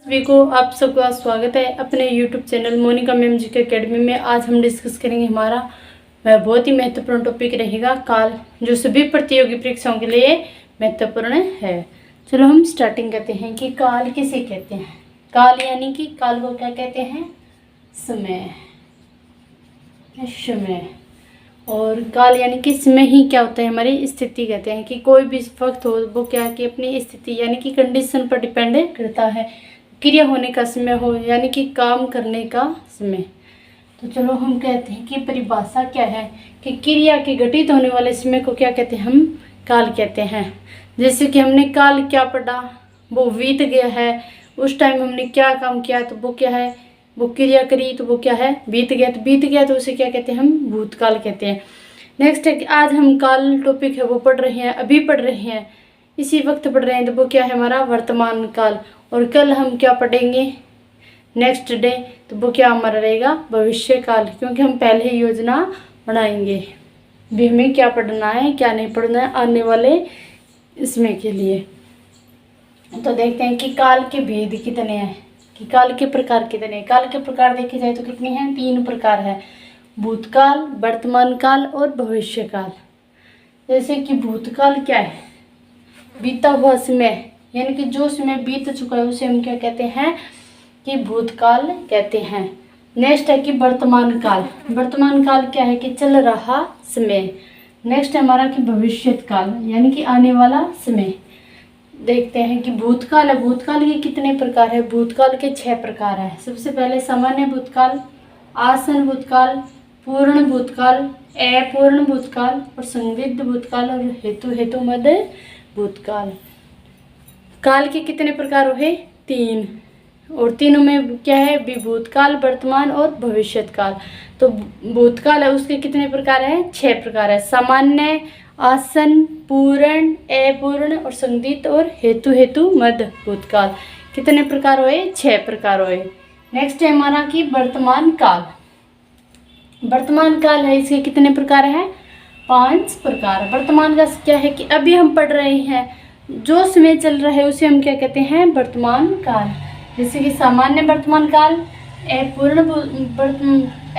सभी को आप सबका स्वागत है अपने YouTube चैनल मोनिका मैम जी के अकेडमी में। आज हम डिस्कस करेंगे हमारा वह बहुत ही महत्वपूर्ण टॉपिक रहेगा काल, जो सभी प्रतियोगी परीक्षाओं के लिए महत्वपूर्ण है। चलो हम स्टार्टिंग करते हैं कि काल किसे कहते हैं। काल यानी कि काल को क्या कहते हैं? समय। समय और काल यानी कि समय ही क्या होता है? हमारी स्थिति कहते हैं कि कोई भी वक्त हो वो क्या कि अपनी स्थिति यानी कि कंडीशन पर डिपेंड करता है। क्रिया होने का समय हो यानी कि काम करने का समय। तो चलो हम कहते हैं कि परिभाषा क्या है कि क्रिया के घटित होने वाले समय को क्या कहते हैं? हम काल कहते हैं। जैसे कि हमने काल क्या पढ़ा, वो बीत गया है। उस टाइम हमने क्या काम किया तो वो क्या है? वो क्रिया करी तो वो क्या है? बीत गया। तो बीत गया तो उसे क्या कहते हैं? हम भूतकाल कहते हैं। नेक्स्ट है कि आज हम काल टॉपिक है वो पढ़ रहे हैं, अभी पढ़ रहे हैं, इसी वक्त पढ़ रहे हैं, तो वो क्या है? हमारा वर्तमान काल। और कल हम क्या पढ़ेंगे? नेक्स्ट डे, तो वो क्या हमारा रहेगा? भविष्य काल, क्योंकि हम पहले ही योजना बनाएंगे भी हमें क्या पढ़ना है क्या नहीं पढ़ना है आने वाले इसमें के लिए। तो देखते हैं कि काल के भेद कितने हैं, कि काल के प्रकार कितने हैं। काल के प्रकार देखे जाए तो कितने हैं? 3 प्रकार है, भूतकाल, वर्तमान काल और भविष्य काल। जैसे कि भूतकाल क्या है? बीता हुआ समय, यानी कि जो समय बीत चुका है उसे हम क्या कहते हैं? कि भूतकाल कहते हैं। नेक्स्ट है कि वर्तमान काल। वर्तमान काल क्या है? कि चल रहा समय। नेक्स्ट है हमारा कि भविष्यत काल, यानी कि आने वाला समय। देखते हैं कि भूतकाल है, भूतकाल के कितने प्रकार है? भूतकाल के 6 प्रकार है। सबसे पहले सामान्य भूतकाल, आसन भूतकाल, पूर्ण भूतकाल, अपूर्ण भूतकाल और संदिग्ध भूतकाल और हेतु मद भूतकाल। काल के कितने प्रकार हुए? 3, और तीनों में क्या है? भूतकाल, वर्तमान और भविष्यत काल। तो भूतकाल है उसके कितने प्रकार है? 6 प्रकार है, सामान्य, आसन, पूर्ण, अपूर्ण और संदिग्ध और हेतु मद भूतकाल। कितने प्रकार हुए? 6 प्रकार हुए। नेक्स्ट है हमारा कि वर्तमान काल। वर्तमान काल है, इसके कितने प्रकार है? 5 प्रकार। वर्तमान का क्या है? कि अभी हम पढ़ रहे हैं, जो समय चल रहा है उसे हम क्या कहते हैं? वर्तमान काल। जैसे कि सामान्य वर्तमान काल,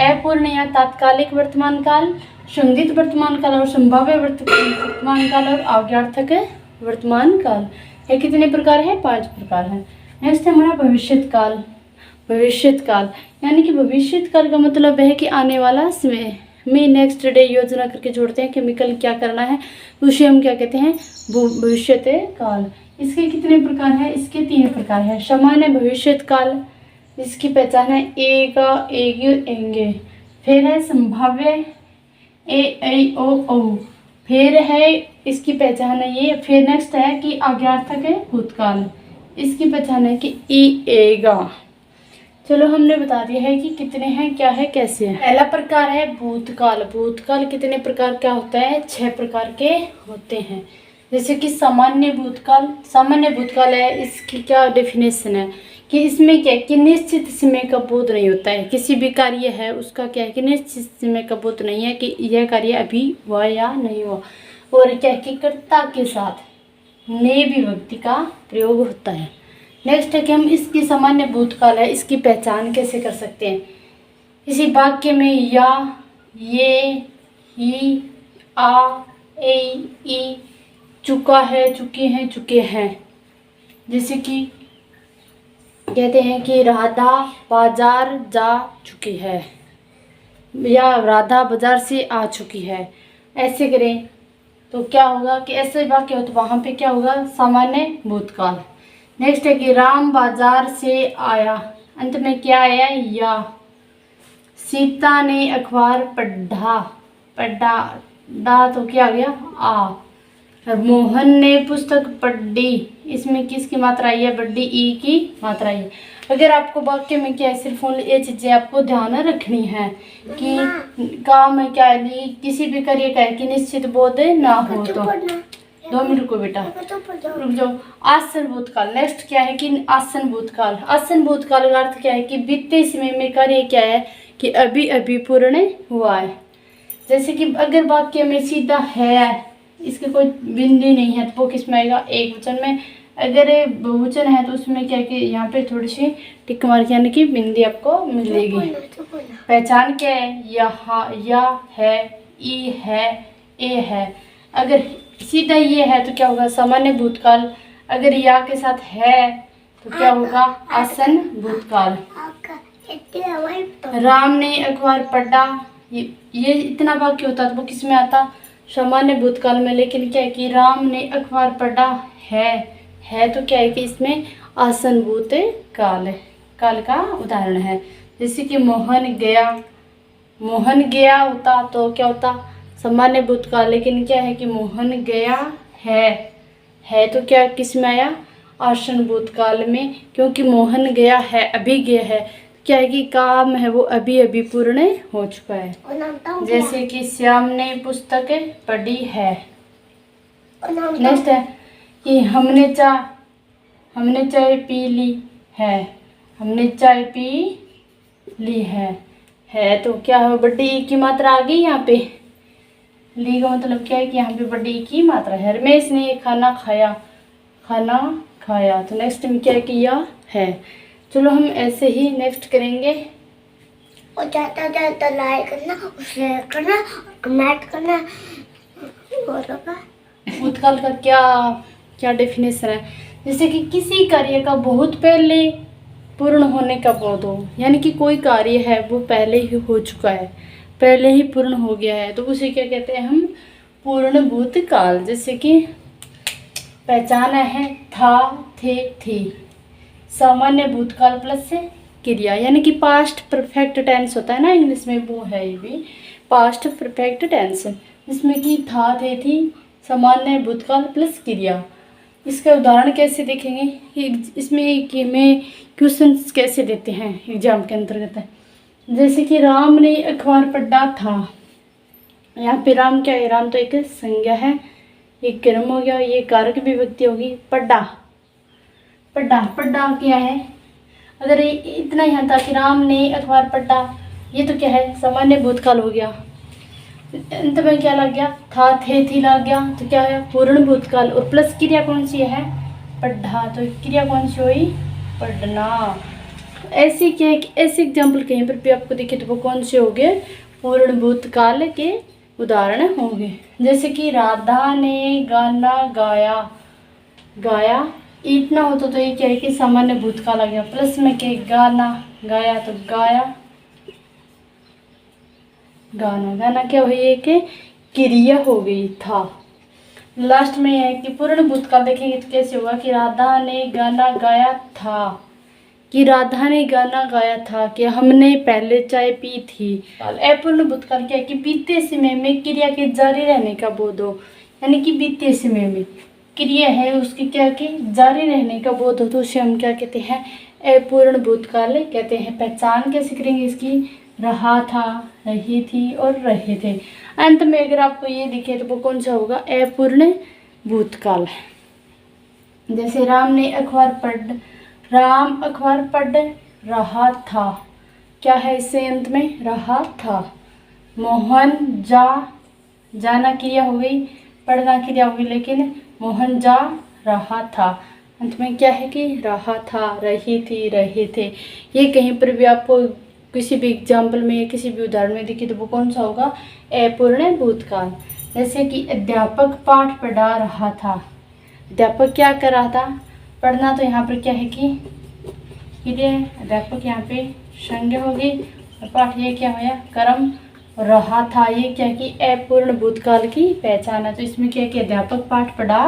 अपूर्ण या तात्कालिक वर्तमान काल, संदिग्ध वर्तमान काल और संभाव्य वर्तमान काल और आज्ञार्थक वर्तमान काल। ये कितने प्रकार है? 5 प्रकार है। नेक्स्ट है हमारा भविष्यत काल। भविष्यत काल यानी कि भविष्यत काल का मतलब है कि आने वाला समय में नेक्स्ट डे योजना करके जोड़ते हैं कि हमें कल क्या करना है, उसे हम क्या कहते हैं? भविष्यत काल। इसके कितने प्रकार है? इसके 3 प्रकार है, सामान्य भविष्यत काल, इसकी पहचान है एगा, एगे, एंगे। फिर है संभाव्य, ए, ऐ, ओ, औ। फिर है इसकी पहचान है ये। फिर नेक्स्ट है कि आज्ञार्थक है भूतकाल, इसकी पहचान है कि ई, एगा। चलो हमने बता दिया है कि कितने हैं, क्या है, कैसे है। पहला प्रकार है भूतकाल। भूतकाल कितने प्रकार क्या होता है? 6 प्रकार के होते हैं। जैसे कि सामान्य भूतकाल। सामान्य भूतकाल है, इसकी क्या डेफिनेशन है कि इसमें क्या है कि निश्चित समय का बोध नहीं होता है। किसी भी कार्य है उसका क्या है कि निश्चित समय का बोध नहीं है कि यह कार्य अभी हुआ या नहीं हुआ। और क्या है कि कर्ता के साथ ने विभक्ति का प्रयोग होता है। नेक्स्ट है कि हम इसकी सामान्य भूतकाल है, इसकी पहचान कैसे कर सकते हैं? किसी वाक्य में या, ये, ही, आ, ए, ई, चुका है, चुके हैं, चुके हैं। जैसे कि कहते हैं कि राधा बाजार जा चुकी है, या राधा बाजार से आ चुकी है। ऐसे करें तो क्या होगा कि ऐसे वाक्य हो तो वहाँ पे क्या होगा? सामान्य भूतकाल। नेक्स्ट है कि राम बाजार से आया, अंत में क्या आया? या। सीता ने अखबार पढ़ा, डा तो क्या आ गया? आ। और मोहन ने पुस्तक पढ़ी, इसमें किसकी मात्रा आई है? बड़ी ई की मात्रा आई है। अगर आपको वाक्य में क्या है, सिर्फ ये चीजें आपको ध्यान रखनी है कि काम है क्या है, किसी भी कार्य का है कि निश्चित बोध ना हो। तो 2 मिनट रुको बेटा, रुक जाओ। आसन भूतकाल। नेक्स्ट क्या है कि आसन भूतकाल। आसन भूतकाल का अर्थ क्या है कि बीते समय में कार्य क्या है कि अभी अभी पूर्ण हुआ है। जैसे कि अगर वाक्य में सीधा है, इसके कोई बिंदी नहीं है, तो वो किस में आएगा? एक वचन में। अगर बहुवचन है तो उसमें क्या कि यहाँ पे थोड़ी सी टिक मार्क यानी कि बिंदी आपको मिलेगी। पहचान क्या है? यहाँ, या है, ई है, ए है। अगर सीधा ये है तो क्या होगा? सामान्य भूतकाल। अगर या के साथ है तो क्या होगा? आसन भूतकाल। राम ने अखबार पढ़ा, ये इतना वाक्य होता तो वो किस में आता? सामान्य भूतकाल में। लेकिन क्या है कि राम ने अखबार पढ़ा है तो क्या है कि इसमें आसन भूतकाल है, काल का उदाहरण है। जैसे कि मोहन गया होता तो क्या होता? सामान्य भूतकाल। लेकिन क्या है कि मोहन गया है तो क्या किस में आया? आसन भूतकाल में, क्योंकि मोहन गया है, अभी गया है। क्या है कि काम है वो अभी अभी पूर्ण हो चुका है। जैसे कि श्याम ने पुस्तक पढ़ी है। नेक्स्ट है कि हमने चाय पी ली है। हमने चाय पी ली है तो क्या है? बड़ी ई की मात्रा आ गई यहाँ पे। ली का मतलब क्या है कि यहाँ पे बड़ी ई की मात्रा है। रमेश ने खाना खाया तो नेक्स्ट में क्या है कि यह है। चलो हम ऐसे ही नेक्स्ट करेंगे। और ज़्यादा लाइक करना, शेयर करना, कमेंट करना। भूतकाल का क्या डेफिनेशन है? जैसे कि किसी कार्य का बहुत पहले पूर्ण होने का बोध हो, यानी कि कोई कार्य है वो पहले ही हो चुका है, पहले ही पूर्ण हो गया है, तो उसे क्या कहते हैं हम? पूर्ण भूतकाल। जैसे कि पहचाना है, था, थे, थी। सामान्य भूतकाल प्लस से क्रिया, यानी कि पास्ट परफेक्ट टेंस होता है ना इंग्लिश में, वो है ये भी पास्ट परफेक्ट टेंस, जिसमें कि था, थे, थी, सामान्य भूतकाल प्लस क्रिया। इसका उदाहरण कैसे देखेंगे कि इसमें कि में क्वेश्चन कैसे देते हैं एग्जाम के अंतर्गत है। जैसे कि राम ने अखबार पढ़ा था। यहाँ पे राम क्या है? राम तो एक संज्ञा है, एक कर्म हो गया, ये कारक विभक्ति होगी। पढ़ा क्या है? अगर इतना यहाँ था कि राम ने अखबार पढ़ा, ये तो क्या है? सामान्य भूतकाल हो गया। अंत में क्या लग गया? था, थे, थी लग गया, तो क्या है? पूर्ण भूतकाल। और प्लस क्रिया कौन सी है? पढ़ा, तो क्रिया कौन सी हुई? पढ़ना। ऐसे क्या है कि ऐसे एग्जाम्पल कहीं पर भी आपको दिखे तो वो कौन से हो गए? पूर्ण भूतकाल के उदाहरण होंगे। जैसे कि राधा ने गाना गाया इतना होता तो ये क्या है कि सामान्य भूतकाल आ गया। प्लस में क्या? गाना गाया, तो गाना क्या हुई? एक क्रिया हो गई था। लास्ट में है कि पूर्ण भूतकाल देखेंगे तो कैसे होगा कि राधा ने गाना गाया था, कि हमने पहले चाय पी थी। अपूर्ण भूतकाल क्या है कि बीते समय में क्रिया के जारी रहने का बोध हो, यानी कि बीते समय में क्रिया है उसकी क्या कि जारी रहने का बोध हो, तो उसे हम क्या कहते हैं? अपूर्ण भूतकाल कहते हैं। पहचान कैसे करेंगे इसकी? रहा था, रही थी और रहे थे। अंत में अगर आपको ये दिखे तो वो कौन सा होगा? अपूर्ण भूतकाल। जैसे राम अखबार पढ़ रहा था, क्या है इससे अंत में? रहा था। मोहन जाना क्रिया हो गई, पढ़ना क्रिया हो गई, लेकिन मोहन जा रहा था। अंत में क्या है कि रहा था, रही थी, रहे थे। ये कहीं पर भी आपको किसी भी एग्जाम्पल में, किसी भी उदाहरण में दिखे तो वो कौन सा होगा? अपूर्ण भूतकाल। जैसे कि अध्यापक पाठ पढ़ा रहा था। अध्यापक क्या कर रहा था? पढ़ना, तो यहाँ पर क्या है कि क्रिया है। अध्यापक यहाँ पे संज्ञा होगी और पाठ ये क्या होया? कर्म। रहा था ये क्या कि अपूर्ण भूतकाल की पहचान है, तो इसमें क्या है कि अध्यापक पाठ पढ़ा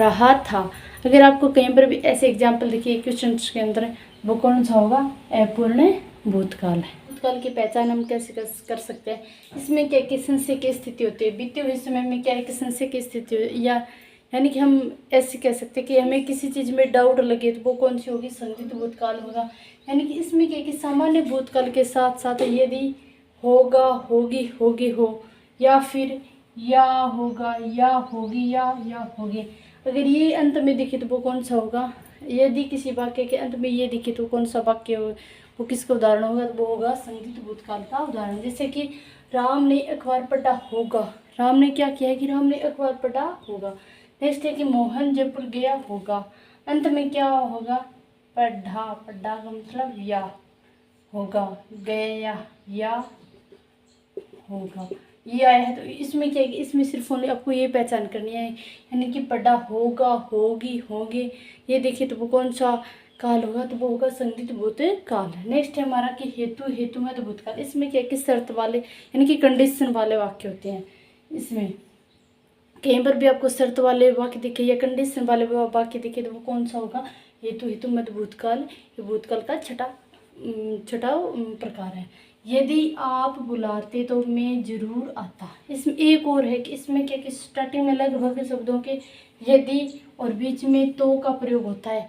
रहा था। अगर आपको कहीं पर भी ऐसे एग्जाम्पल देखिए क्वेश्चन के अंदर, वो कौन सा होगा? अपूर्ण भूतकाल है। भूतकाल की पहचान हम कैसे कर सकते हैं? इसमें क्या कि संशय की स्थिति होती है। बीते हुए समय में क्या है कि संशय की स्थिति या यानी कि हम ऐसे कह सकते हैं कि हमें किसी चीज़ में डाउट लगे तो वो कौन सी होगी? संदिग्ध भूतकाल होगा। यानी कि इसमें क्या है कि सामान्य भूतकाल के साथ साथ यदि होगा, होगी, हो, या फिर या होगा, या होगी, या होगी, अगर ये अंत में दिखे तो वो कौन सा होगा? यदि किसी वाक्य के अंत में ये दिखे तो कौन सा वाक्य हो, वो किसका उदाहरण होगा? तो वो होगा संदिग्ध भूतकाल का उदाहरण। जैसे कि राम ने अखबार पढ़ा होगा, राम ने क्या किया है कि राम ने अखबार पढ़ा होगा। नेक्स्ट है कि मोहन जयपुर गया होगा। अंत में क्या होगा? पढ़ा, पढ़ा का मतलब या होगा, गया या होगा। ये आया है तो इसमें क्या है कि इसमें सिर्फ ओनली आपको ये पहचान करनी है, यानी कि पढ़ा होगा, होगी, होंगे। ये देखिए तो वो कौन सा काल होगा? तो वो होगा संदिग्ध भूतकाल। नेक्स्ट है हमारा कि हेतु, हेतु में तो भूतकाल। इसमें क्या है कि शर्त वाले यानी कि कंडीशन वाले वाक्य होते हैं। इसमें कहीं पर भी आपको शर्त वाले वाक्य दिखे या कंडीशन वाले वाक्य दिखे तो वो कौन सा होगा? हेतु, हेतु मत भूतकाल। ये भूतकाल का छठा प्रकार है। यदि आप बुलाते तो मैं जरूर आता। इसमें एक और है कि इसमें क्या कि स्टार्टिंग में लगभग शब्दों के यदि और बीच में तो का प्रयोग होता है।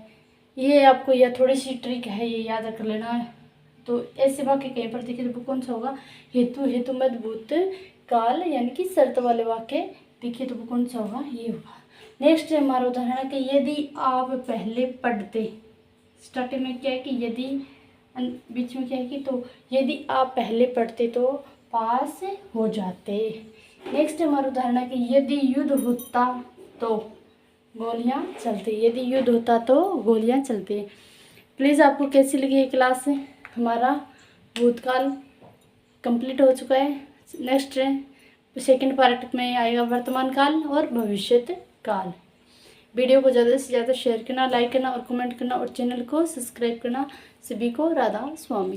ये आपको यह थोड़ी सी ट्रिक है, ये याद कर लेना है। तो ऐसे वाक्य कहीं पर दिखे तो वो कौन सा होगा? हेतु, हेतु मत भूतकाल यानी कि शर्त वाले वाक्य दिखे तो वो कौन सा होगा? ये होगा। नेक्स्ट है हमारा उदाहरण है कि यदि आप पहले पढ़ते। स्टार्टिंग में क्या है कि यदि, बीच में क्या है कि तो, यदि आप पहले पढ़ते तो पास हो जाते। नेक्स्ट हमारा उदाहरण है कि यदि युद्ध होता तो गोलियां चलती। यदि युद्ध होता तो गोलियां चलती। प्लीज़ आपको कैसी लगी ये क्लास? हमारा भूतकाल कंप्लीट हो चुका है। नेक्स्ट सेकंड पार्ट में आएगा वर्तमान काल और भविष्यत काल। वीडियो को ज़्यादा से ज़्यादा शेयर करना, लाइक करना और कमेंट करना और चैनल को सब्सक्राइब करना। सभी को राधा स्वामी।